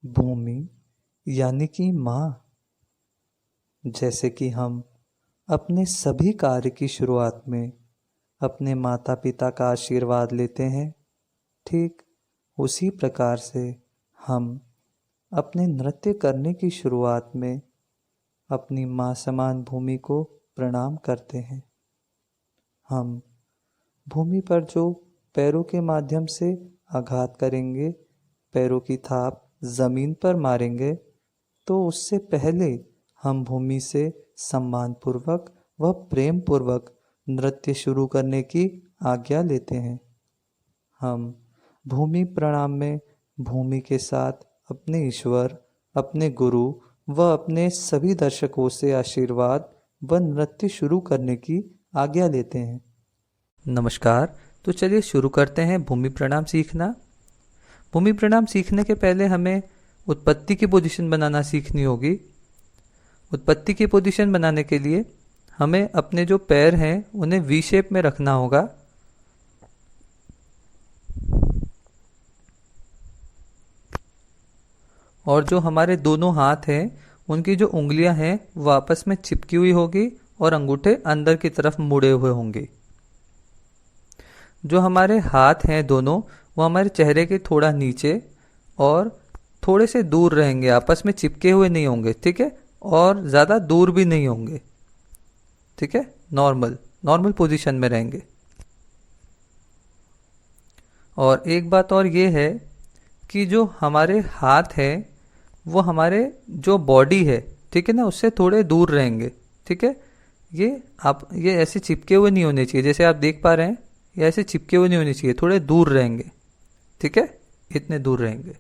भूमि यानी कि माँ। जैसे कि हम अपने सभी कार्य की शुरुआत में अपने माता पिता का आशीर्वाद लेते हैं, ठीक उसी प्रकार से हम अपने नृत्य करने की शुरुआत में अपनी माँ समान भूमि को प्रणाम करते हैं। हम भूमि पर जो पैरों के माध्यम से आघात करेंगे, पैरों की थाप जमीन पर मारेंगे, तो उससे पहले हम भूमि से सम्मानपूर्वक व प्रेम पूर्वक नृत्य शुरू करने की आज्ञा लेते हैं। हम भूमि प्रणाम में भूमि के साथ अपने ईश्वर, अपने गुरु व अपने सभी दर्शकों से आशीर्वाद व नृत्य शुरू करने की आज्ञा लेते हैं। नमस्कार, तो चलिए शुरू करते हैं भूमि प्रणाम सीखना। भूमि प्रणाम सीखने के पहले हमें उत्पत्ति की पोजीशन बनाना सीखनी होगी। उत्पत्ति की पोजीशन बनाने के लिए हमें अपने जो पैर हैं उन्हें वी शेप में रखना होगा। और जो हमारे दोनों हाथ हैं उनकी जो उंगलियां हैं वो आपस में चिपकी हुई होगी और अंगूठे अंदर की तरफ मुड़े हुए होंगे। जो हमारे हाथ हैं दोनों वो हमारे चेहरे के थोड़ा नीचे और थोड़े से दूर रहेंगे, आपस में चिपके हुए नहीं होंगे, ठीक है, और ज़्यादा दूर भी नहीं होंगे, ठीक है, नॉर्मल पोजीशन में रहेंगे। और एक बात और ये है कि जो हमारे हाथ हैं वो हमारे जो बॉडी है, ठीक है ना, उससे थोड़े दूर रहेंगे, ठीक है। ये ऐसे चिपके हुए नहीं होने चाहिए, जैसे आप देख पा रहे हैं ये ऐसे चिपके हुए नहीं होने चाहिए, थोड़े दूर रहेंगे, ठीक है, इतने दूर रहेंगे।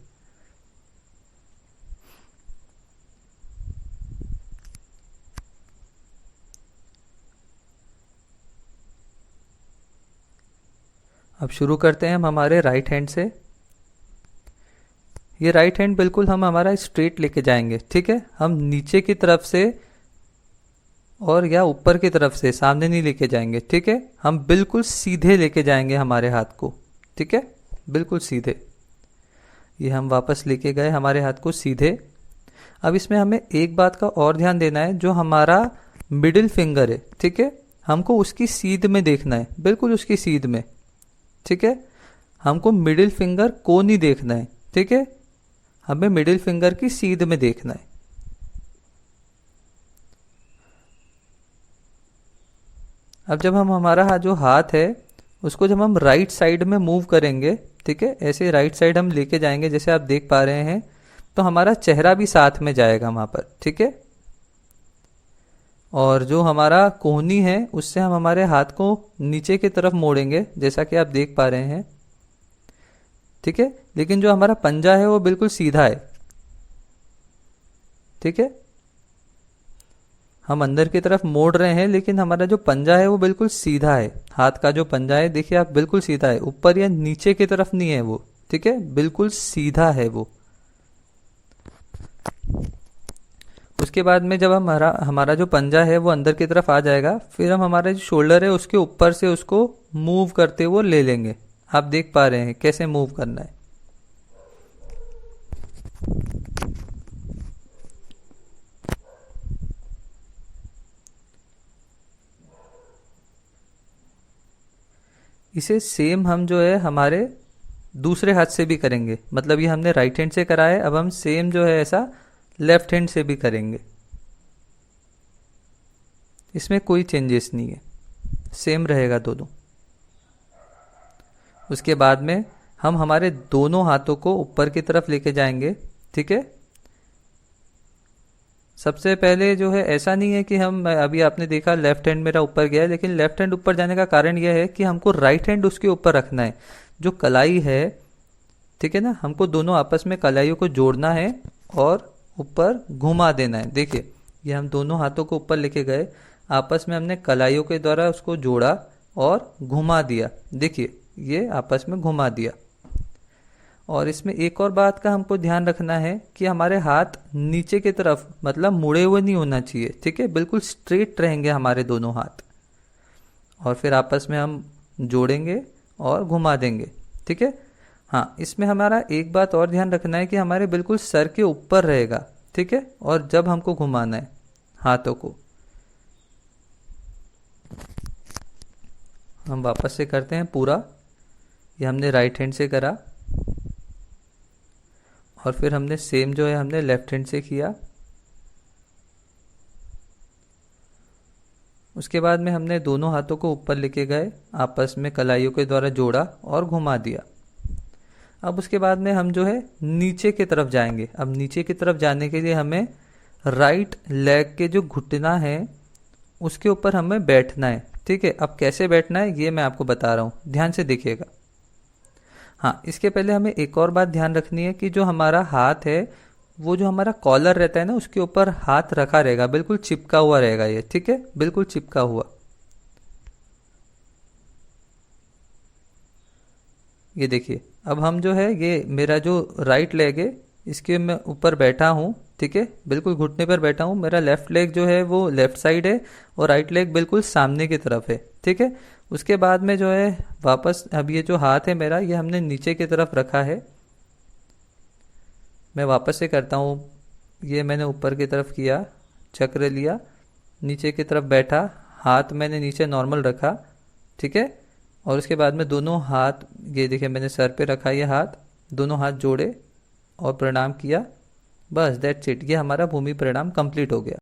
अब शुरू करते हैं हम हमारे राइट हैंड से। ये राइट हैंड बिल्कुल हम हमारा स्ट्रेट लेके जाएंगे, ठीक है। हम नीचे की तरफ से और या ऊपर की तरफ से सामने नहीं लेके जाएंगे, ठीक है। हम बिल्कुल सीधे लेके जाएंगे हमारे हाथ को, ठीक है, बिल्कुल सीधे। ये हम वापस लेके गए हमारे हाथ को सीधे। अब इसमें हमें एक बात का और ध्यान देना है, जो हमारा मिडिल फिंगर है, ठीक है, हमको उसकी सीध में देखना है, बिल्कुल उसकी सीध में, ठीक है। हमको मिडिल फिंगर को नहीं देखना है, ठीक है, हमें मिडिल फिंगर की सीध में देखना है। अब जब हम हमारा जो हाथ है उसको जब हम राइट साइड में मूव करेंगे, ठीक है, ऐसे राइट साइड हम लेके जाएंगे जैसे आप देख पा रहे हैं, तो हमारा चेहरा भी साथ में जाएगा वहां पर, ठीक है। और जो हमारा कोहनी है उससे हम हमारे हाथ को नीचे की तरफ मोड़ेंगे जैसा कि आप देख पा रहे हैं, ठीक है। लेकिन जो हमारा पंजा है वो बिल्कुल सीधा है, ठीक है। हम अंदर की तरफ मोड़ रहे हैं लेकिन हमारा जो पंजा है वो बिल्कुल सीधा है। हाथ का जो पंजा है देखिए आप, बिल्कुल सीधा है, ऊपर या नीचे की तरफ नहीं है वो, ठीक है, बिल्कुल सीधा है वो। उसके बाद में जब हमारा जो पंजा है वो अंदर की तरफ आ जाएगा, फिर हम हमारा जो शोल्डर है उसके ऊपर से उसको मूव करते हुए ले लेंगे। आप देख पा रहे हैं कैसे मूव करना है। इसे सेम हम जो है हमारे दूसरे हाथ से भी करेंगे, मतलब ये हमने राइट हैंड से करा है, अब हम सेम जो है ऐसा लेफ्ट हैंड से भी करेंगे। इसमें कोई चेंजेस नहीं है, सेम रहेगा दोनों। उसके बाद में हम हमारे दोनों हाथों को ऊपर की तरफ लेके जाएंगे, ठीक है। सबसे पहले जो है ऐसा नहीं है कि हम, अभी आपने देखा लेफ्ट हैंड मेरा ऊपर गया है, लेकिन लेफ्ट हैंड ऊपर जाने का कारण यह है कि हमको राइट हैंड उसके ऊपर रखना है। जो कलाई है, ठीक है ना, हमको दोनों आपस में कलाइयों को जोड़ना है और ऊपर घुमा देना है। देखिए ये हम दोनों हाथों को ऊपर लेके गए, आपस में हमने कलाइयों के द्वारा उसको जोड़ा और घुमा दिया। देखिए ये आपस में घुमा दिया। और इसमें एक और बात का हमको ध्यान रखना है कि हमारे हाथ नीचे की तरफ, मतलब मुड़े हुए नहीं होना चाहिए, ठीक है, बिल्कुल स्ट्रेट रहेंगे हमारे दोनों हाथ। और फिर आपस में हम जोड़ेंगे और घुमा देंगे, ठीक है। हाँ, इसमें हमारा एक बात और ध्यान रखना है कि हमारे बिल्कुल सर के ऊपर रहेगा, ठीक है। और जब हमको घुमाना है हाथों को, हम वापस से करते हैं पूरा। ये हमने राइट हैंड से करा और फिर हमने सेम जो है हमने लेफ्ट हैंड से किया। उसके बाद में हमने दोनों हाथों को ऊपर लेके गए, आपस में कलाइयों के द्वारा जोड़ा और घुमा दिया। अब उसके बाद में हम जो है नीचे की तरफ जाएंगे। अब नीचे की तरफ जाने के लिए हमें राइट लेग के जो घुटना है उसके ऊपर हमें बैठना है, ठीक है। अब कैसे बैठना है ये मैं आपको बता रहा हूँ, ध्यान से देखिएगा। हाँ, इसके पहले हमें एक और बात ध्यान रखनी है कि जो हमारा हाथ है वो जो हमारा कॉलर रहता है ना उसके ऊपर हाथ रखा रहेगा, बिल्कुल चिपका हुआ रहेगा ये, ठीक है, बिल्कुल चिपका हुआ। ये देखिए, अब हम जो है ये मेरा जो राइट लेग है इसके मैं ऊपर बैठा हूँ, ठीक है, बिल्कुल घुटने पर बैठा हूँ। मेरा लेफ्ट लेग जो है वो लेफ्ट साइड है और राइट लेग बिल्कुल सामने की तरफ है, ठीक है। उसके बाद में जो है वापस अब ये जो हाथ है मेरा ये हमने नीचे की तरफ रखा है। मैं वापस से करता हूँ, ये मैंने ऊपर की तरफ किया, चक्र लिया, नीचे की तरफ बैठा, हाथ मैंने नीचे नॉर्मल रखा, ठीक है। और उसके बाद में दोनों हाथ, ये देखिए मैंने सर पे रखा ये हाथ, दोनों हाथ जोड़े और प्रणाम किया। बस दैट्स इट, ये हमारा भूमि प्रणाम कंप्लीट हो गया।